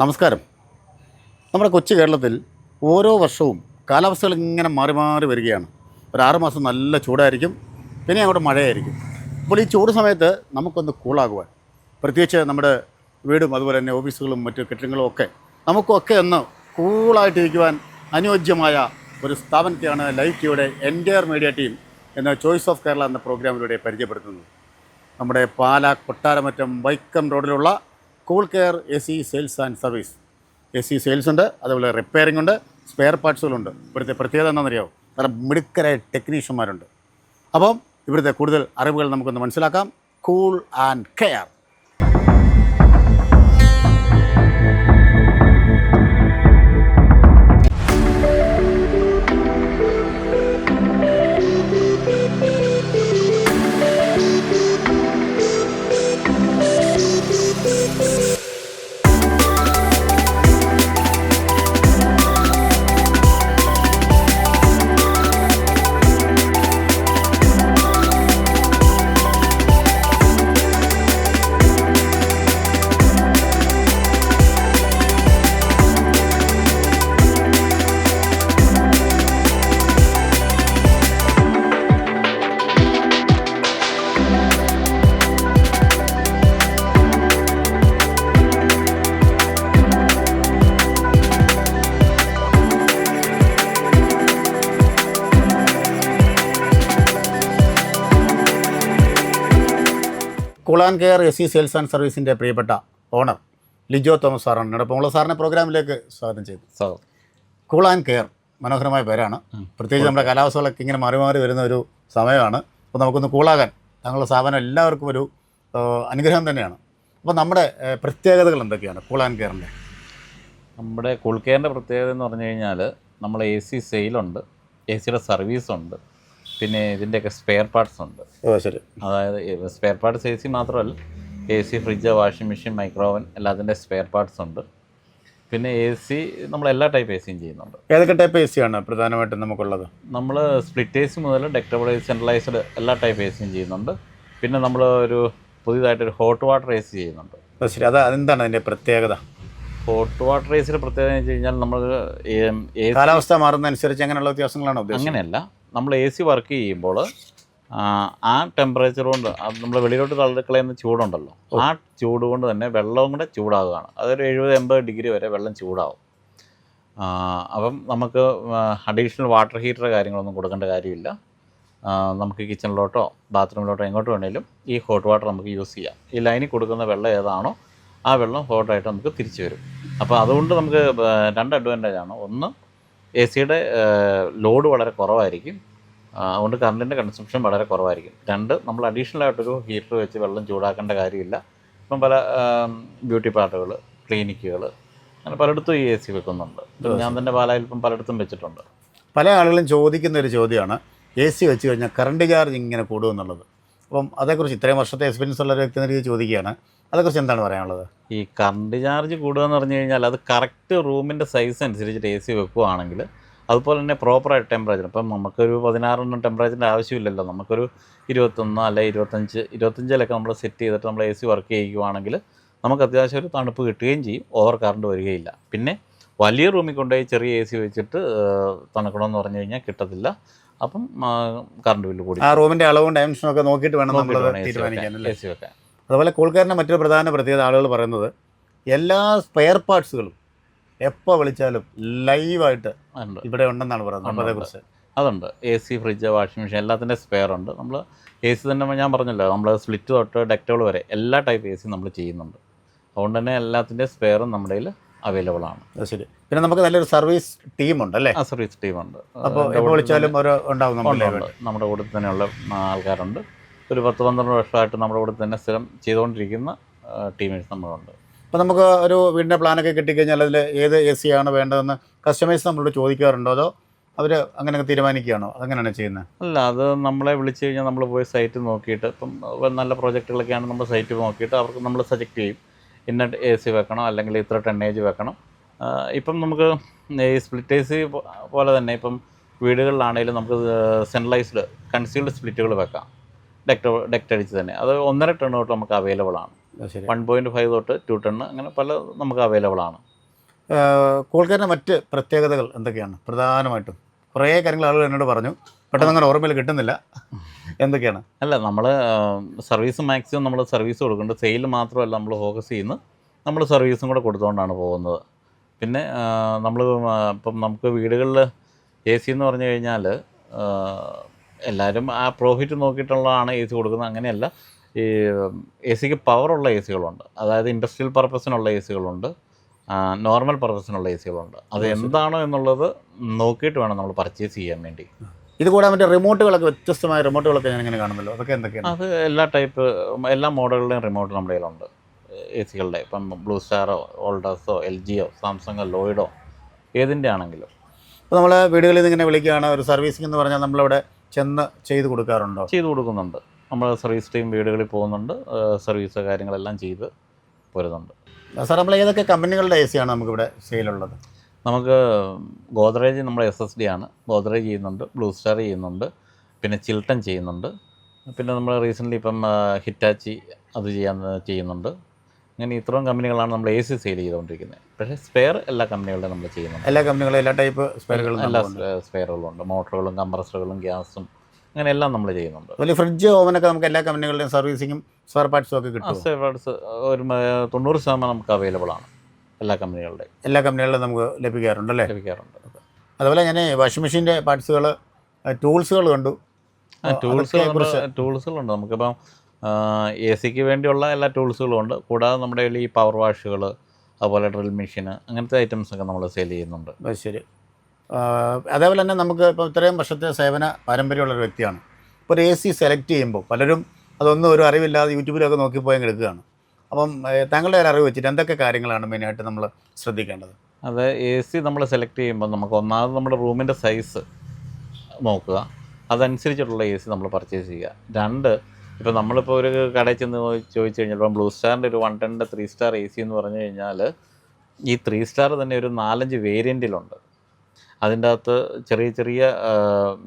നമസ്കാരം. നമ്മുടെ കൊച്ചു കേരളത്തിൽ ഓരോ വർഷവും കാലാവസ്ഥകൾ ഇങ്ങനെ മാറി മാറി വരികയാണ്. ഒരു 6 മാസം നല്ല ചൂടായിരിക്കും, പിന്നെ അങ്ങോട്ട് മഴയായിരിക്കും. അപ്പോൾ ഈ ചൂട് സമയത്ത് നമുക്കൊന്ന് കൂളാകുവാൻ, പ്രത്യേകിച്ച് നമ്മുടെ വീടും അതുപോലെ തന്നെ ഓഫീസുകളും മറ്റു കെട്ടിടങ്ങളും ഒക്കെ നമുക്കൊക്കെ ഒന്ന് കൂളായിട്ടിരിക്കുവാൻ അനുയോജ്യമായ ഒരു സ്ഥാപനത്തെയാണ് ലൈവ് ടിയുടെ എൻ്റയർ മീഡിയ ടീം എന്ന ചോയ്സ് ഓഫ് കേരള എന്ന പ്രോഗ്രാമിലൂടെ പരിചയപ്പെടുത്തുന്നത്. നമ്മുടെ പാലാ കൊട്ടാരമറ്റം വൈക്കം റോഡിലുള്ള cool care AC sales and service. AC sales ഉണ്ട്, അതുപോലെ റിപ്പയറിംഗ് ഉണ്ട്, സ്പെയർ പാർട്സുകളുണ്ട്. ഇവിടുത്തെ പ്രത്യേകത എന്താണെന്നറിയാമോ? നല്ല മിടുക്കരായ ടെക്നീഷ്യന്മാരുണ്ട്. അപ്പം ഇവിടുത്തെ കൂടുതൽ അറിവുകൾ നമുക്കൊന്ന് മനസ്സിലാക്കാം. Cool and care. Cool and care AC sales and സർവീസിൻ്റെ പ്രിയപ്പെട്ട ഓണർ ലിജോ തോമസ് സാറാണ് എന്നോടൊപ്പം ഉള്ള. സാറിനെ പ്രോഗ്രാമിലേക്ക് സ്വാഗതം ചെയ്തു. കൂൾ ആൻഡ് കെയർ മനോഹരമായ പേരാണ്. പ്രത്യേകിച്ച് നമ്മുടെ കാലാവസ്ഥകളൊക്കെ ഇങ്ങനെ മാറി മാറി വരുന്ന ഒരു സമയമാണ്. അപ്പോൾ നമുക്കൊന്ന് കൂളാകാൻ ഞങ്ങളുടെ സ്ഥാപനം എല്ലാവർക്കും ഒരു അനുഗ്രഹം തന്നെയാണ്. അപ്പോൾ നമ്മുടെ പ്രത്യേകതകൾ എന്തൊക്കെയാണ് കൂൾ ആൻഡ് കെയറിൻ്റെ? നമ്മുടെ കൂൾ കെയറിൻ്റെ പ്രത്യേകത എന്ന് പറഞ്ഞു കഴിഞ്ഞാൽ നമ്മൾ AC സെയിലുണ്ട്, ACയുടെ സർവീസുണ്ട്, പിന്നെ ഇതിൻ്റെയൊക്കെ സ്പെയർ പാർട്സ് ഉണ്ട്. ശരി. അതായത് സ്പെയർ പാർട്സ് AC മാത്രമല്ല, AC, ഫ്രിഡ്ജ്, വാഷിംഗ് മെഷീൻ, മൈക്രോവൻ എല്ലാത്തിൻ്റെ സ്പെയർ പാർട്സ് ഉണ്ട്. പിന്നെ AC നമ്മൾ എല്ലാ ടൈപ്പ് ACയും ചെയ്യുന്നുണ്ട്. ഏതൊക്കെ ടൈപ്പ് AC ആണ് പ്രധാനമായിട്ടും നമുക്കുള്ളത്? നമ്മൾ സ്പ്ലിറ്റ് AC മുതൽ ഡക്റ്റബിൾ സെൻട്രലൈസ്ഡ് എല്ലാ ടൈപ്പ് ACയും ചെയ്യുന്നുണ്ട്. പിന്നെ നമ്മൾ ഒരു പുതിയതായിട്ടൊരു ഹോട്ട് വാട്ടർ AC ചെയ്യുന്നുണ്ട്. ശരി. അതെന്താണ് അതിൻ്റെ പ്രത്യേകത? ഹോട്ട് വാട്ടർ ACയുടെ പ്രത്യേകത എന്ന് വെച്ച് കഴിഞ്ഞാൽ നമ്മൾ കാലാവസ്ഥ മാറുന്നതനുസരിച്ച് അങ്ങനെയുള്ള വ്യത്യാസങ്ങളാണോ ഉദ്ദേശിച്ചത്? അങ്ങനെയല്ല, നമ്മൾ AC വർക്ക് ചെയ്യുമ്പോൾ ആ ടെമ്പറേച്ചർ കൊണ്ട് നമ്മൾ വെളിയിലോട്ട് തള്ളിക്കളയുന്ന ചൂടുണ്ടല്ലോ, ആ ചൂട് കൊണ്ട് തന്നെ വെള്ളവും കൂടെ ചൂടാകുകയാണ്. അതൊരു 70-80 ഡിഗ്രി വരെ വെള്ളം ചൂടാവും. അപ്പം നമുക്ക് അഡീഷണൽ വാട്ടർ ഹീറ്റർ കാര്യങ്ങളൊന്നും കൊടുക്കേണ്ട കാര്യമില്ല. നമുക്ക് കിച്ചണിലോട്ടോ ബാത്റൂമിലോട്ടോ എങ്ങോട്ട് വേണമെങ്കിലും ഈ ഹോട്ട് വാട്ടർ നമുക്ക് യൂസ് ചെയ്യാം. ഈ ലൈനിൽ കൊടുക്കുന്ന വെള്ളം ഏതാണോ ആ വെള്ളം ഹോട്ടായിട്ട് നമുക്ക് തിരിച്ചു വരും. അപ്പോൾ അതുകൊണ്ട് നമുക്ക് 2 അഡ്വാൻറ്റേജാണ്. ഒന്ന്, ACയുടെ ലോഡ് വളരെ കുറവായിരിക്കും, അതുകൊണ്ട് കറണ്ടിൻ്റെ കൺസംഷൻ വളരെ കുറവായിരിക്കും. 2, നമ്മൾ അഡീഷണലായിട്ടൊരു ഹീറ്റർ വെച്ച് വെള്ളം ചൂടാക്കേണ്ട കാര്യമില്ല. ഇപ്പം പല ബ്യൂട്ടി പാർലറുകൾ, ക്ലിനിക്കുകൾ അങ്ങനെ പലയിടത്തും ഈ AC വെക്കുന്നുണ്ട്. ഞാൻ തന്നെ പാലായിൽ ഇപ്പം പലയിടത്തും വെച്ചിട്ടുണ്ട്. പല ആളുകളും ചോദിക്കുന്ന ഒരു ചോദ്യമാണ്, AC വെച്ച് കഴിഞ്ഞാൽ കറണ്ട് ചാർജ് ഇങ്ങനെ കൂടുമെന്നുള്ളത്. അപ്പം അതേക്കുറിച്ച് ഇത്രയും വർഷത്തെ എക്സ്പീരിയൻസ് ഉള്ള ഒരു വ്യക്തി എന്ന രീതിയിൽ ചോദിക്കുകയാണ്. അതേക്കുറിച്ച് എന്താണ് പറയാനുള്ളത്? ഈ കറണ്ട് ചാർജ് കൂടുക എന്ന് പറഞ്ഞു കഴിഞ്ഞാൽ അത് കറക്റ്റ് റൂമിൻ്റെ സൈസ് അനുസരിച്ചിട്ട് AC വെക്കുകയാണെങ്കിൽ, അതുപോലെ തന്നെ പ്രോപ്പറായിട്ട് ടെമ്പറേച്ചർ, ഇപ്പം നമുക്കൊരു 16 ടെമ്പറേച്ചറിൻ്റെ ആവശ്യമില്ലല്ലോ. നമുക്കൊരു 21 അല്ലെങ്കിൽ 25 നമ്മൾ സെറ്റ് ചെയ്തിട്ട് നമ്മൾ AC വർക്ക് ചെയ്യുകയാണെങ്കിൽ നമുക്ക് അത്യാവശ്യം ഒരു തണുപ്പ് കിട്ടുകയും ചെയ്യും, ഓവർ കറണ്ട് വരികയില്ല. പിന്നെ വലിയ റൂമിൽ കൊണ്ടുപോയി ചെറിയ AC വെച്ചിട്ട് തണുക്കണമെന്ന് പറഞ്ഞു കഴിഞ്ഞാൽ കിട്ടത്തില്ല. അപ്പം കറണ്ട് ബില്ല് കൂടി. ആ റൂമിൻ്റെ അളവും ഡയമെൻഷനും ഒക്കെ നോക്കിയിട്ട് വേണം നമ്മൾ തീരുമാനിക്കാൻ AC വെക്കാൻ. അതുപോലെ കൂൾ കെയറിൻ്റെ മറ്റൊരു പ്രധാന പ്രത്യേകത ആളുകൾ പറയുന്നത്, എല്ലാ സ്പെയർ പാർട്സുകളും എപ്പോൾ വിളിച്ചാലും ലൈവായിട്ട് ഇവിടെ ഉണ്ടെന്നാണ് പറയുന്നത്. അതേക്കുറിച്ച്? അതുണ്ട്. AC, ഫ്രിഡ്ജ്, വാഷിംഗ് മെഷീൻ എല്ലാത്തിൻ്റെ സ്പെയർ ഉണ്ട്. നമ്മൾ AC തന്നെ ഞാൻ പറഞ്ഞല്ലോ, നമ്മൾ സ്പ്ലിറ്റ് തൊട്ട് ഡക്റ്റബിൾ വരെ എല്ലാ ടൈപ്പ് AC നമ്മൾ ചെയ്യുന്നുണ്ട്. അതുകൊണ്ട് തന്നെ എല്ലാത്തിൻ്റെ സ്പെയറും നമ്മുടെ കയ്യിൽ അവൈലബിൾ ആണ്. ശരി. പിന്നെ നമുക്ക് നല്ലൊരു സർവീസ് ടീമുണ്ട് അല്ലേ? ആ, സർവീസ് ടീമുണ്ട്. അപ്പോൾ എപ്പോൾ വിളിച്ചാലും ഉണ്ടാവും നമ്മുടെ കൂടെ തന്നെയുള്ള ആൾക്കാരുണ്ട്. ഒരു 10-12 വർഷമായിട്ട് നമ്മുടെ കൂടെ തന്നെ സ്ഥിരം ചെയ്തുകൊണ്ടിരിക്കുന്ന ടീമേഴ്സ് നമ്മളുണ്ട്. അപ്പോൾ നമുക്ക് ഒരു വീടിൻ്റെ പ്ലാനൊക്കെ കിട്ടിക്കഴിഞ്ഞാൽ അതിൽ ഏത് AC ആണ് വേണ്ടതെന്ന് കസ്റ്റമേഴ്സ് നമ്മളോട് ചോദിക്കാറുണ്ടോ, അതോ അവർ അങ്ങനെ തീരുമാനിക്കുകയാണോ? അങ്ങനെയാണ് ചെയ്യുന്നത്? അല്ല, അത് നമ്മളെ വിളിച്ചു കഴിഞ്ഞാൽ നമ്മൾ പോയി സൈറ്റ് നോക്കിയിട്ട്, ഇപ്പം നല്ല പ്രോജക്റ്റുകളൊക്കെയാണ് നമ്മൾ സൈറ്റ് നോക്കിയിട്ട് അവർക്ക് നമ്മൾ സജക്റ്റ് ചെയ്യും, ഇന്ന AC വെക്കണം അല്ലെങ്കിൽ ഇത്ര ടണ്ണേജ് വെക്കണം. ഇപ്പം നമുക്ക് ഈ സ്പ്ലിറ്റ് AC പോലെ തന്നെ ഇപ്പം വീടുകളിലാണെങ്കിലും നമുക്ക് സെൻട്രലൈസ്ഡ് കൺസീൽഡ് സ്പ്ലിറ്റുകൾ വെക്കാം, ഡക്റ്റ് അടിച്ച് തന്നെ. അത് 1.5 ടൺ തൊട്ട് നമുക്ക് അവൈലബിൾ ആണ്. ശരി. 1.5 തൊട്ട് 2 ടൺ അങ്ങനെ പല നമുക്ക് അവൈലബിൾ ആണ്. കൂൾക്കാരൻ്റെ മറ്റ് പ്രത്യേകതകൾ എന്തൊക്കെയാണ് പ്രധാനമായിട്ടും? കുറേ കാര്യങ്ങൾ ആളുകൾ എന്നോട് പറഞ്ഞു, പെട്ടെന്ന് അങ്ങനെ ഓർമ്മയിൽ കിട്ടുന്നില്ല. എന്തൊക്കെയാണ്? അല്ല, നമ്മൾ സർവീസ് മാക്സിമം നമ്മൾ സർവീസ് കൊടുക്കുന്നുണ്ട്. സെയിൽ മാത്രമല്ല നമ്മൾ ഫോക്കസ് ചെയ്യുന്നത്, നമ്മൾ സർവീസും കൂടെ കൊടുത്തുകൊണ്ടാണ് പോകുന്നത്. പിന്നെ നമ്മൾ ഇപ്പം നമുക്ക് വീടുകളിൽ AC എന്ന് പറഞ്ഞു കഴിഞ്ഞാൽ എല്ലാവരും ആ പ്രോഫിറ്റ് നോക്കിയിട്ടുള്ളതാണ് AC കൊടുക്കുന്നത്. അങ്ങനെയല്ല, ഈ AC പവറുള്ള ACകളുണ്ട്. അതായത് ഇൻഡസ്ട്രിയൽ പർപ്പസിനുള്ള ACകളുണ്ട്, നോർമൽ പർപ്പസിനുള്ള ACകളുണ്ട്. അത് എന്താണോ എന്നുള്ളത് നോക്കിയിട്ട് വേണം നമ്മൾ പർച്ചേസ് ചെയ്യാൻ വേണ്ടി. ഇത് കൂടാതെ മറ്റേ റിമോട്ടുകളൊക്കെ, വ്യത്യസ്തമായ റിമോട്ടുകളൊക്കെ ഞാൻ ഇങ്ങനെ കാണുമല്ലോ, അതൊക്കെ എന്തൊക്കെയാണ്? അത് എല്ലാ മോഡലുകളുടെയും റിമോട്ട് നമ്മുടെ കയ്യിലുണ്ട്. ACകളുടെ ഇപ്പം ബ്ലൂ സ്റ്റാറോ വോൾട്ടാസോ LGയോ സാംസങ്ങോ ലോയിഡോ ഏതിൻ്റെ ആണെങ്കിലും. അപ്പോൾ നമ്മൾ വീടുകളിൽ നിന്ന് ഇങ്ങനെ വിളിക്കുകയാണ്, ഒരു സർവീസിംഗ് എന്ന് പറഞ്ഞാൽ നമ്മളിവിടെ ചെന്ന് ചെയ്ത് കൊടുക്കാറുണ്ടോ? ചെയ്ത് കൊടുക്കുന്നുണ്ട്. നമ്മൾ സർവീസ് ടീം വീടുകളിൽ പോകുന്നുണ്ട്, സർവീസ് കാര്യങ്ങളെല്ലാം ചെയ്ത് പോരുന്നുണ്ട്. സാർ, നമ്മൾ ഏതൊക്കെ കമ്പനികളുടെ AC ആണ് നമുക്കിവിടെ സെയിലുള്ളത്? നമുക്ക് ഗോദ്രേജ് നമ്മുടെ SSD ആണ്, ഗോദ്രേജ് ചെയ്യുന്നുണ്ട്, ബ്ലൂ സ്റ്റാർ ചെയ്യുന്നുണ്ട്, പിന്നെ ചിൽട്ടൺ ചെയ്യുന്നുണ്ട്, പിന്നെ നമ്മൾ റീസെൻ്റ്ലി ഇപ്പം ഹിറ്റാച്ചി അത് ചെയ്യുന്നുണ്ട്. അങ്ങനെ ഇത്രയും കമ്പനികളാണ് നമ്മൾ AC സെയിൽ ചെയ്തുകൊണ്ടിരിക്കുന്നത്. പക്ഷേ സ്പെയർ എല്ലാ കമ്പനികളുടെയും നമ്മൾ ചെയ്യുന്നുണ്ട്. എല്ലാ കമ്പനികളും എല്ലാ ടൈപ്പ് സ്പെയറുകളും? എല്ലാ സ്പെയറുകളും ഉണ്ട്. മോട്ടറുകളും കംപ്രസറുകളും ഗ്യാസും അങ്ങനെ എല്ലാം നമ്മൾ ചെയ്യുന്നുണ്ട്. അതുപോലെ ഫ്രിഡ്ജ്, ഓവനൊക്കെ നമുക്ക് എല്ലാ കമ്പനികളുടെയും സർവീസിങ്ങും സ്പെയർ പാർട്സും ഒക്കെ കിട്ടും? സ്പെയർ പാർട്സ് ഒരു 90% നമുക്ക് അവൈലബിൾ ആണ്. എല്ലാ കമ്പനികളിലും നമുക്ക് ലഭിക്കാറുണ്ടല്ലേ? ലഭിക്കാറുണ്ട്. അതുപോലെ ഞാൻ വാഷിംഗ് മെഷീൻ്റെ പാർട്സുകൾ, ടൂൾസുകൾ കണ്ടു. ടൂൾസുകളുണ്ട് നമുക്കിപ്പം AC വേണ്ടിയുള്ള എല്ലാ ടൂൾസുകളും ഉണ്ട്. കൂടാതെ നമ്മുടെ കയ്യിൽ ഈ പവർ വാഷുകൾ, അതുപോലെ ഡ്രിൽ മെഷീന്, അങ്ങനത്തെ ഐറ്റംസൊക്കെ നമ്മൾ സെയിൽ ചെയ്യുന്നുണ്ട്. ശരി. അതേപോലെ തന്നെ നമുക്ക് ഇപ്പോൾ ഇത്രയും വർഷത്തെ സേവന പാരമ്പര്യമുള്ളൊരു വ്യക്തിയാണ്. ഇപ്പോൾ ഒരു AC സെലക്ട് ചെയ്യുമ്പോൾ പലരും അതൊന്നും ഒരു അറിവില്ലാതെ യൂട്യൂബിലൊക്കെ നോക്കിപ്പോയി എടുക്കുകയാണ്. അപ്പം താങ്കളുടെ ഒരു അറിവ് വെച്ചിട്ട് എന്തൊക്കെ കാര്യങ്ങളാണ് മെയിനായിട്ട് നമ്മൾ ശ്രദ്ധിക്കേണ്ടത്? അത് AC നമ്മൾ സെലക്ട് ചെയ്യുമ്പോൾ നമുക്ക് ഒന്നാമത് നമ്മുടെ റൂമിൻ്റെ സൈസ് നോക്കുക, അതനുസരിച്ചിട്ടുള്ള AC നമ്മൾ പർച്ചേസ് ചെയ്യുക. 2, ഇപ്പോൾ നമ്മളിപ്പോൾ ഒരു കടയിൽ ചെന്ന് ചോദിച്ചു കഴിഞ്ഞാൽ ഇപ്പം ബ്ലൂ സ്റ്റാറിൻ്റെ ഒരു 110 3 സ്റ്റാർ AC എന്ന് പറഞ്ഞു കഴിഞ്ഞാൽ ഈ 3 സ്റ്റാർ തന്നെ ഒരു 4-5 വേരിയൻറ്റിലുണ്ട്. അതിൻ്റെ അകത്ത് ചെറിയ ചെറിയ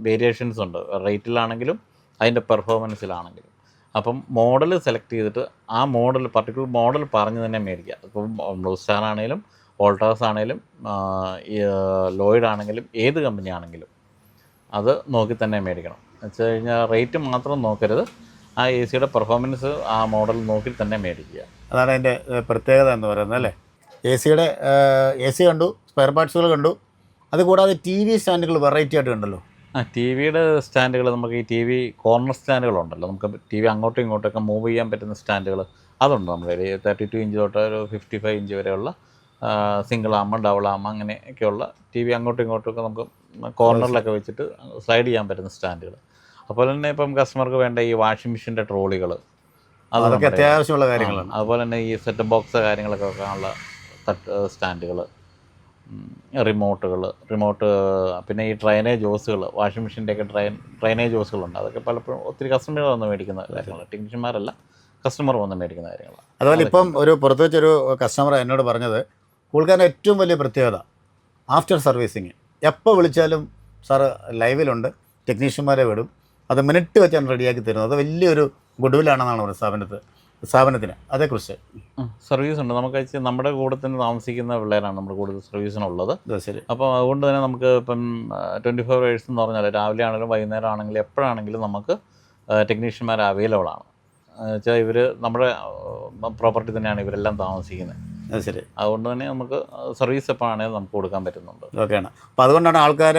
വേരിയേഷൻസ് ഉണ്ട്, റേറ്റിലാണെങ്കിലും അതിൻ്റെ പെർഫോമൻസിലാണെങ്കിലും. അപ്പം മോഡൽ സെലക്ട് ചെയ്തിട്ട് ആ പർട്ടിക്കുലർ മോഡൽ പറഞ്ഞ് തന്നെ മേടിക്കുക. ഇപ്പം ബ്ലൂ സ്റ്റാർ ആണെങ്കിലും വോൾട്ടാസ് ആണെങ്കിലും ലോയിഡ് ആണെങ്കിലും ഏത് കമ്പനി ആണെങ്കിലും അത് നോക്കി തന്നെ മേടിക്കണം. എന്ന് വെച്ച് കഴിഞ്ഞാൽ റേറ്റ് മാത്രം നോക്കരുത്, ആ AC പെർഫോമൻസ് ആ മോഡൽ നോക്കി തന്നെ മേടിക്കുക. അതാണ് അതിൻ്റെ പ്രത്യേകത എന്ന് പറയുന്നത് അല്ലേ? AC കണ്ടു, സ്പെയർ പാർട്സുകൾ കണ്ടു. അതുകൂടാതെ TV സ്റ്റാൻഡുകൾ വെറൈറ്റി ആയിട്ട് കണ്ടല്ലോ. TVയുടെ സ്റ്റാൻഡുകൾ, നമുക്ക് ഈ TV കോർണർ സ്റ്റാൻഡുകളുണ്ടല്ലോ, നമുക്ക് TV അങ്ങോട്ടും ഇങ്ങോട്ടൊക്കെ മൂവ് ചെയ്യാൻ പറ്റുന്ന സ്റ്റാൻഡുകൾ അതുണ്ട് നമ്മുടെ കയ്യിൽ. 32 ഇഞ്ച് തൊട്ട് ഒരു 55 ഇഞ്ച് വരെയുള്ള സിംഗിൾ ആമ, ഡബിൾ ആമ അങ്ങനെയൊക്കെയുള്ള TV അങ്ങോട്ടും ഇങ്ങോട്ടൊക്കെ നമുക്ക് കോർണറിലൊക്കെ വെച്ചിട്ട് സ്ലൈഡ് ചെയ്യാൻ പറ്റുന്ന സ്റ്റാൻഡുകൾ. അതുപോലെ തന്നെ ഇപ്പം കസ്റ്റമർക്ക് വേണ്ട ഈ വാഷിംഗ് മെഷീൻ്റെ ട്രോളികൾ, അതൊക്കെ അത്യാവശ്യമുള്ള കാര്യങ്ങളാണ്. അതുപോലെ തന്നെ ഈ സെറ്റ് ബോക്സ് കാര്യങ്ങളൊക്കെ വെക്കാനുള്ള സ്റ്റാൻഡുകൾ, റിമോട്ട്, പിന്നെ ഈ ഡ്രൈനേജ് ഹോസുകൾ, വാഷിംഗ് മെഷീൻ്റെയൊക്കെ ഡ്രൈനേജ് ഹോസുകളുണ്ട്. അതൊക്കെ പലപ്പോഴും ഒത്തിരി കസ്റ്റമർ വന്ന് മേടിക്കുന്ന കാര്യങ്ങളാണ്, ടെക്നീഷ്യന്മാരല്ല കസ്റ്റമർ വന്ന് മേടിക്കുന്ന കാര്യങ്ങളാണ്. അതുപോലെ ഇപ്പം ഒരു പുറത്ത് വെച്ചൊരു കസ്റ്റമർ എന്നോട് പറഞ്ഞത്, കൂൾക്കാരൻ്റെ ഏറ്റവും വലിയ പ്രത്യേകത ആഫ്റ്റർ സർവീസിങ് എപ്പോൾ വിളിച്ചാലും സാറ് ലൈവിലുണ്ട്, ടെക്നീഷ്യന്മാരെ വിടും, അത് മിനിറ്റ് വെച്ചാണ് റെഡിയാക്കി തരുന്നത്. അത് വലിയൊരു ഗുഡ്വില്ലാണെന്നാണ് പറയുന്നത് സ്ഥാപനത്തിന്. അതേക്കുറിച്ച് സർവീസ് ഉണ്ട്. നമുക്ക് നമ്മുടെ കൂടെ തന്നെ താമസിക്കുന്ന പിള്ളേരാണ് നമ്മുടെ കൂടുതൽ സർവീസിനുള്ളത്. ശരി. അപ്പോൾ അതുകൊണ്ട് തന്നെ നമുക്ക് ഇപ്പം 24 hours എന്ന് പറഞ്ഞാൽ രാവിലെ ആണെങ്കിലും വൈകുന്നേരം ആണെങ്കിലും എപ്പോഴാണെങ്കിലും നമുക്ക് ടെക്നീഷ്യന്മാർ അവൈലബിൾ ആണ്. വെച്ചാൽ ഇവർ നമ്മുടെ പ്രോപ്പർട്ടി തന്നെയാണ് ഇവരെല്ലാം താമസിക്കുന്നത്. ശരി. അതുകൊണ്ട് തന്നെ നമുക്ക് സർവീസ് എപ്പോഴാണെങ്കിലും നമുക്ക് കൊടുക്കാൻ പറ്റുന്നുണ്ട്. ഓക്കെയാണ്. അപ്പോൾ അതുകൊണ്ടാണ് ആൾക്കാർ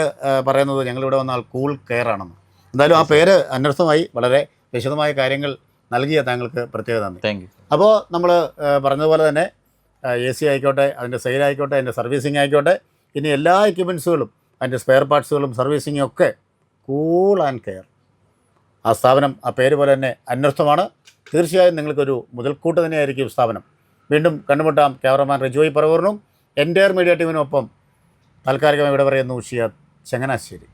പറയുന്നത് ഞങ്ങളിവിടെ വന്നാൽ കൂൾ കെയർ ആണെന്ന്. എന്തായാലും ആ പേര് അനർത്ഥമായി വളരെ വിശദമായ കാര്യങ്ങൾ നൽകിയ താങ്കൾക്ക് പ്രത്യേക നന്ദി. Thank you. അപ്പോൾ നമ്മൾ പറഞ്ഞതുപോലെ തന്നെ AC ആയിക്കോട്ടെ, അതിൻ്റെ സെയിൽ ആയിക്കോട്ടെ, അതിൻ്റെ സർവീസിങ് ആയിക്കോട്ടെ, ഇനി എല്ലാ എക്യുപ്മെൻസുകളും അതിൻ്റെ സ്പെയർ പാർട്സുകളും സർവീസിങ്ങും ഒക്കെ കൂൾ ആൻഡ് കെയർ. ആ സ്ഥാപനം ആ പേര് പോലെ തന്നെ അന്വർത്ഥമാണ്. തീർച്ചയായും നിങ്ങൾക്കൊരു മുതൽക്കൂട്ട് തന്നെയായിരിക്കും സ്ഥാപനം. വീണ്ടും കണ്ടുമുട്ടാം. ക്യാമറമാൻ റിജോയ് പറവൂറിനും എൻ്റയർ മീഡിയ ടീമിനൊപ്പം താൽക്കാലികമായി ഇവിടെ പറയുന്നു ഷിയാദ് ചങ്ങനാശ്ശേരി.